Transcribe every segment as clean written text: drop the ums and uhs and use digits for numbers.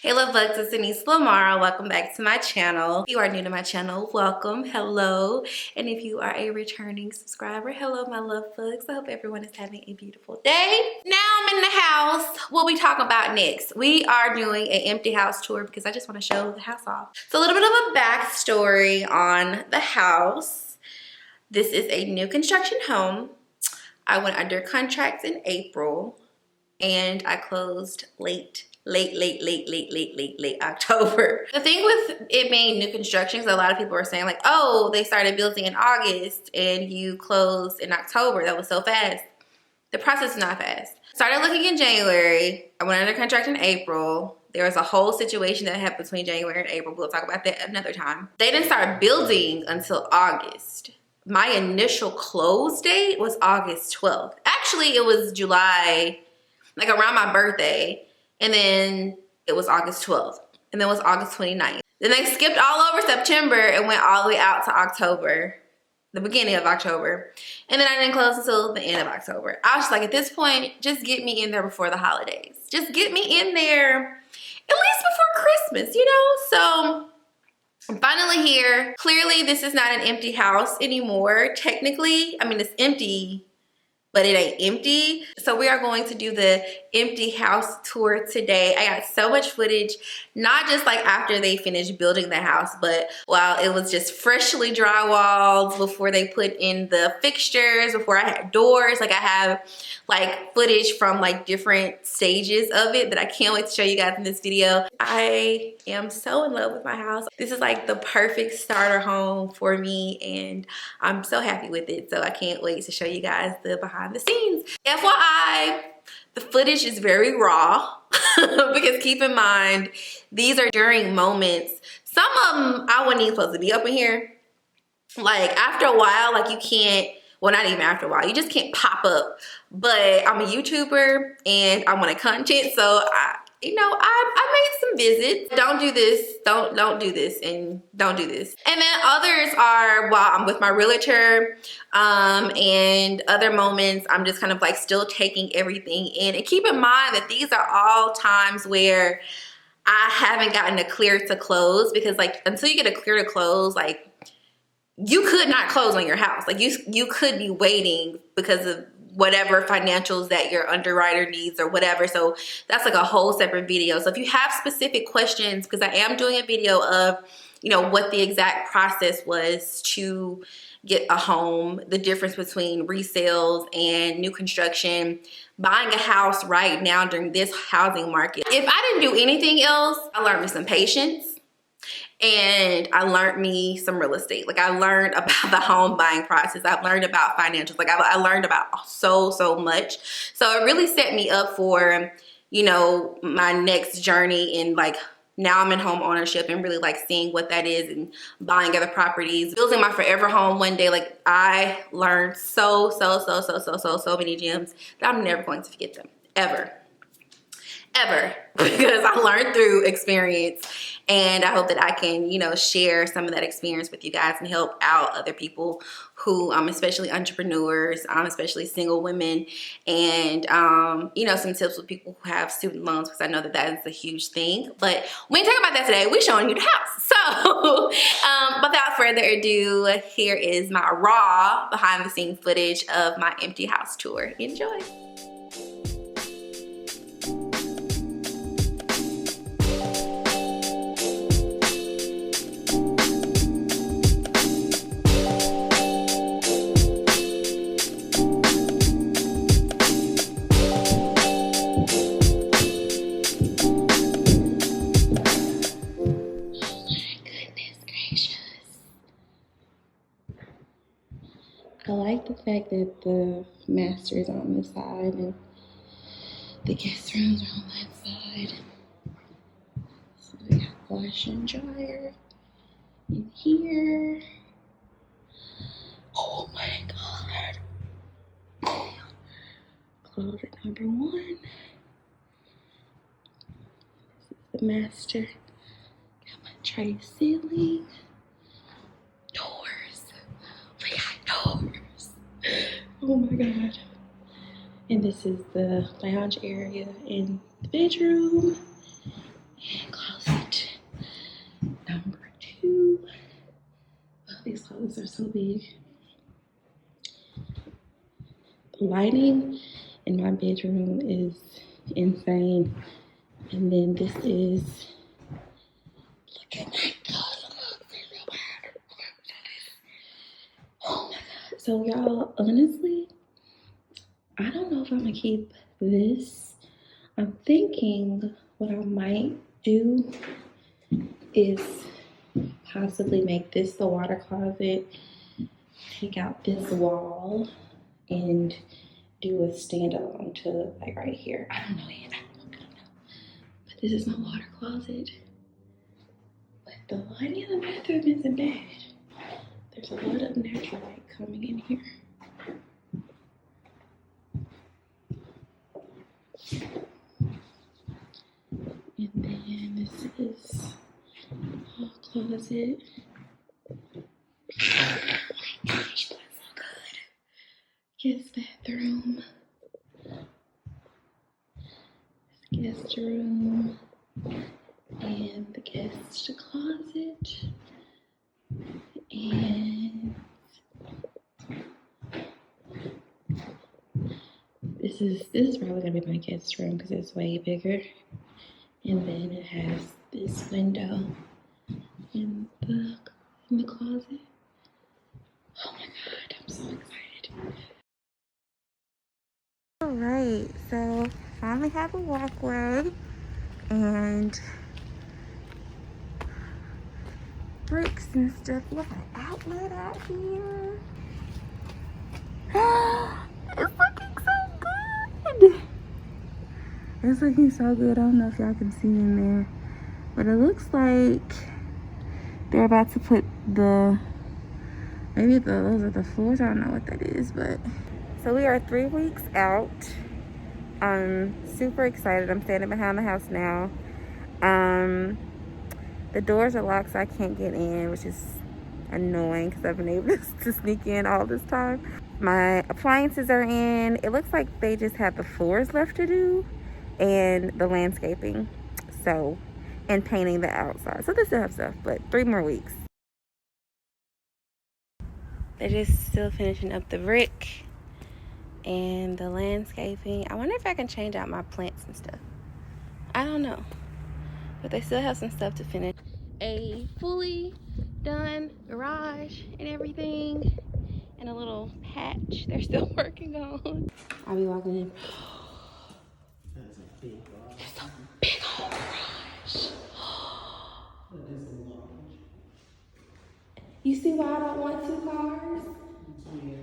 Hey love bugs, it's Denise Lamara. Welcome back to my channel. If you are new to my channel, welcome, hello. And if you are a returning subscriber, hello my love bugs. I hope everyone is having a beautiful day. Now I'm in the house. What we talk about next? We are doing an empty house tour because I just want to show the house off. So a little bit of a backstory on the house. This is a new construction home. I went under contract in April and I closed late October. The thing with it being new construction is a lot of people are saying like, oh, they started building in August and you closed in October. That was so fast. The process is not fast. Started looking in January. I went under contract in April. There was a whole situation that happened between January and April. We'll talk about that another time. They didn't start building until August. My initial close date was August 12th. Actually, it was July, like around my birthday. And then it was August 12th. And then it was August 29th. Then they skipped all over September and went all the way out to October, the beginning of October. And then I didn't close until the end of October. I was just like, at this point, just get me in there before the holidays. Just get me in there at least before Christmas, you know? So I'm finally here. Clearly, this is not an empty house anymore. Technically, I mean, it's empty, but it ain't empty. So we are going to do the empty house tour today. I got so much footage, not just like after they finished building the house, but while it was just freshly drywalled, before they put in the fixtures, before I had doors. Like I have like footage from like different stages of it that I can't wait to show you guys in this video. I am so in love with my house. This is like the perfect starter home for me and I'm so happy with it. So I can't wait to show you guys the behind the scenes. FYI, the footage is very raw because keep in mind, these are during moments. Some of them I wasn't even supposed to be up in here. Like after a while, like you can't, well, not even after a while, you just can't pop up. But I'm a YouTuber and I want content, so I made some visits. Don't do this, don't do this, and don't do this. And then others are while I'm with my realtor, and other moments I'm just kind of like still taking everything in. And keep in mind that these are all times where I haven't gotten a clear to close, because like until you get a clear to close, like you could not close on your house. Like you could be waiting because of whatever financials that your underwriter needs or whatever. So that's like a whole separate video. So if you have specific questions, because I am doing a video of, you know, what the exact process was to get a home, the difference between resales and new construction, buying a house right now during this housing market. If I didn't do anything else, I learned me some patience. And I learned me some real estate. Like I learned about the home buying process. I've learned about financials. Like I learned about so much. So it really set me up for, you know, my next journey in like, now I'm in home ownership and really like seeing what that is and buying other properties, building my forever home one day. Like I learned so many gems that I'm never going to forget them, ever, because I learned through experience. And I hope that I can, you know, share some of that experience with you guys and help out other people who, especially entrepreneurs, especially single women, and, you know, some tips with people who have student loans, because I know that that is a huge thing. But we ain't talking about that today. We're showing you the house. So without further ado, here is my raw behind the scenes footage of my empty house tour. Enjoy. I like the fact that the master is on this side and the guest rooms are on that side. So we got washer and dryer in here. Oh my God. Closet number 1. This is the master. Got my tray ceiling. Doors. We got doors. Oh my God. And this is the lounge area in the bedroom. And closet number 2. Oh, these closets are so big. The lighting in my bedroom is insane. And then this is, look at my closet. Oh my God. So y'all, honestly, I don't know if I'm gonna keep this. I'm thinking what I might do is possibly make this the water closet, take out this wall, and do a standalone to like right here. I don't know yet. I don't know. But this is my water closet. But the lighting in the bathroom isn't bad. There's a lot of natural light coming in here. And then this is hall closet. Oh my gosh, that's so good. Guest bathroom. Guest room. And the guest closet. And this is probably gonna be my guest room because it's way bigger. And then it has this window in the closet. Oh my God, I'm so excited. All right, so finally have a walkway and bricks and stuff. We have an outlet out here. It's looking so good. It's looking so good. I don't know if y'all can see in there, but it looks like they're about to put those are the floors. I don't know what that is, but. So we are 3 weeks out. I'm super excited. I'm standing behind the house now. The doors are locked, so I can't get in, which is annoying because I've been able to sneak in all this time. My appliances are in. It looks like they just have the floors left to do and the landscaping, so, and painting the outside. So they still have stuff, but 3 more weeks. They're just still finishing up the brick and the landscaping. I wonder if I can change out my plants and stuff. I don't know, but they still have some stuff to finish. A fully done garage and everything, and a little patch they're still working on. I'll be walking in. That's a big garage. It's a big old garage. That is a large. You see why I don't want 2 cars? Yeah.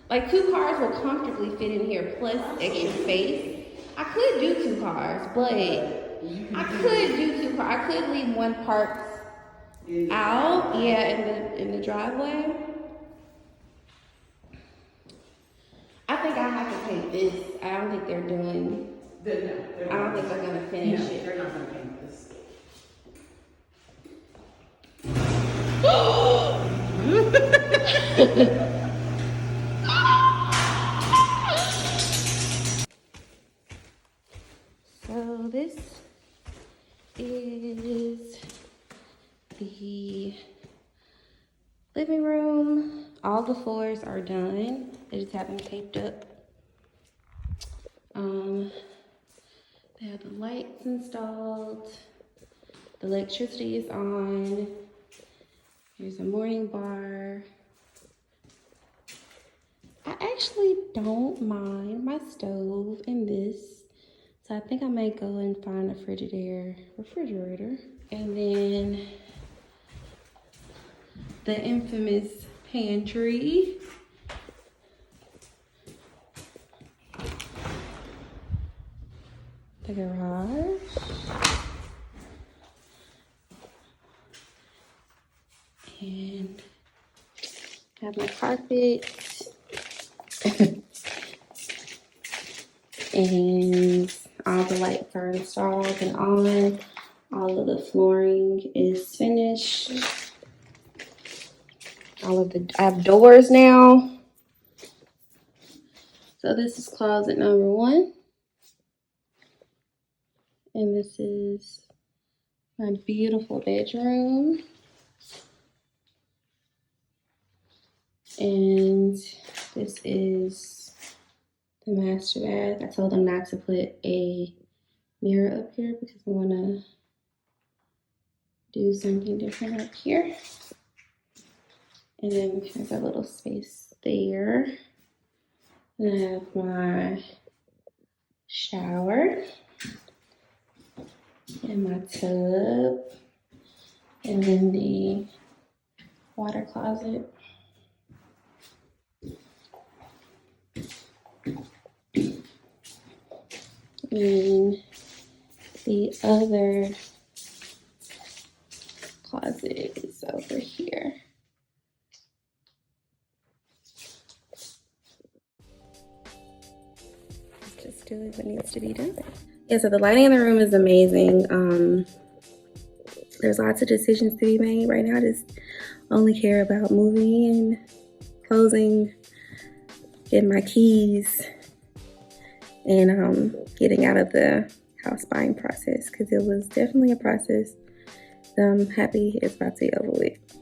Like 2 cars will comfortably fit in here plus extra space. I could do 2 cars, but I could do 2 cars. I could leave one parked out, yeah, in the driveway. I think I have to paint this. I don't think they're doing. I don't think they're gonna finish it. They're not gonna paint this. So this is the living room. All the floors are done. They just haven't taped up. They have the lights installed. The electricity is on. There's a morning bar. I actually don't mind my stove in this. So I think I might go and find a refrigerator. And then the infamous pantry. The garage. And have my carpet. And all the lights are installed and on. All of the flooring is finished. I have doors now. So this is closet number 1. And this is My beautiful bedroom. And this is the master bath. I told them not to put a mirror up here because I want to do something different up here. And then there's a little space there. And I have my shower and my tub, and then the water closet. And the other closet is over here. Just doing what needs to be done. Yeah, so the lighting in the room is amazing. There's lots of decisions to be made right now. I just only care about moving in, closing, getting my keys, and getting out of the house buying process, because it was definitely a process. I'm happy it's about to be over with.